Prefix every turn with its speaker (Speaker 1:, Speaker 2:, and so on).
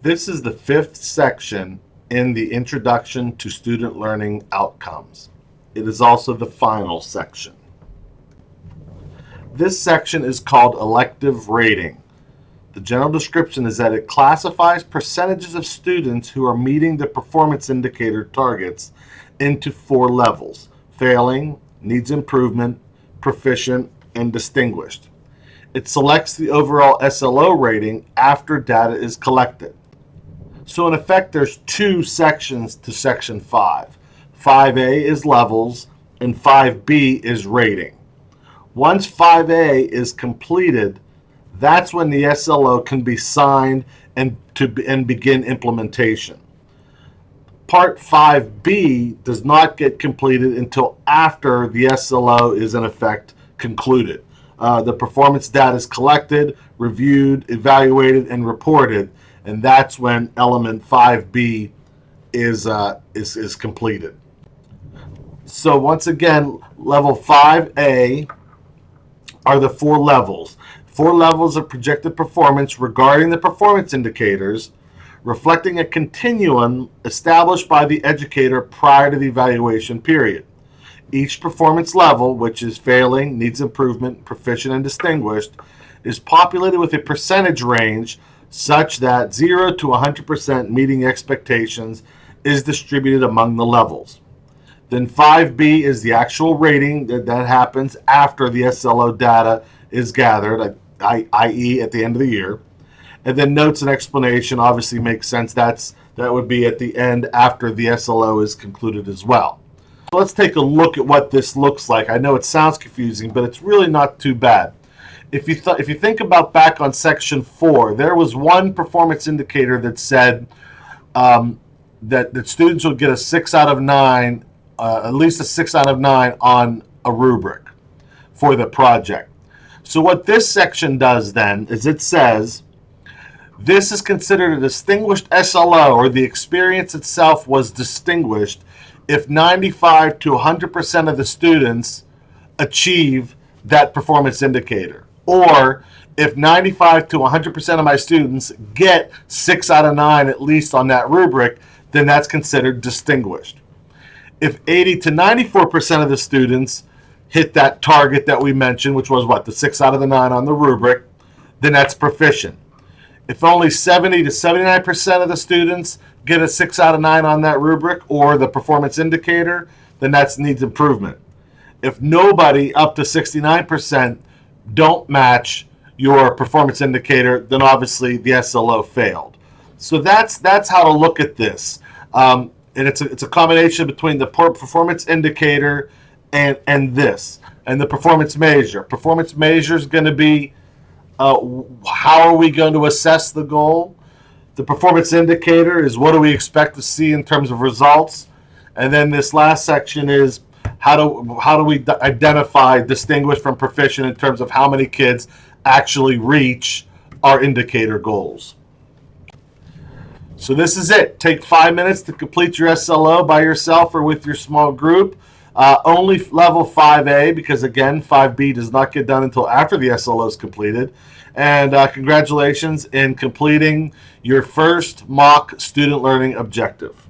Speaker 1: This is the fifth section in the Introduction to Student Learning Outcomes. It is also the final section. This section is called elective rating. The general description is that it classifies percentages of students who are meeting the performance indicator targets into 4 levels: failing, needs improvement, proficient, and distinguished. It selects the overall SLO rating after data is collected. So in effect, there's 2 sections to Section 5. 5A is levels and 5B is rating. Once 5A is completed, that's when the SLO can be signed and begin implementation. Part 5B does not get completed until after the SLO is in effect concluded. The performance data is collected, reviewed, evaluated, and reported, and that's when element 5B is completed. So once again, level 5A are the 4 levels. 4 levels of projected performance regarding the performance indicators, reflecting a continuum established by the educator prior to the evaluation period. Each performance level, which is failing, needs improvement, proficient, and distinguished, is populated with a percentage range such that 0 to 100% meeting expectations is distributed among the levels. Then 5B is the actual rating that happens after the SLO data is gathered, i.e. at the end of the year. And then notes and explanation obviously makes sense. That would be at the end after the SLO is concluded as well. So let's take a look at what this looks like. I know it sounds confusing, but it's really not too bad. If you think about back on Section 4, there was one performance indicator that said that students would get a 6 out of 9, at least a 6 out of 9 on a rubric for the project. So what this section does then is it says, this is considered a distinguished SLO, or the experience itself was distinguished if 95 to 100% of the students achieve that performance indicator, or if 95 to 100% of my students get 6 out of 9 at least on that rubric, then that's considered distinguished. If 80 to 94% of the students hit that target that we mentioned, which was what, the 6 out of the 9 on the rubric, then that's proficient. If only 70 to 79% of the students get a 6 out of 9 on that rubric or the performance indicator, then that needs improvement. If nobody up to 69% don't match your performance indicator, then obviously the SLO failed. So that's how to look at this. And it's a combination between the performance indicator and this, and the performance measure. Performance measure is going to be how are we going to assess the goal? The performance indicator is what do we expect to see in terms of results? And then this last section is how do we identify distinguished from proficient in terms of how many kids actually reach our indicator goals. So this is it. Take 5 minutes to complete your SLO by yourself or with your small group. Only level 5A, because again 5B does not get done until after the SLO is completed. And congratulations in completing your first mock student learning objective.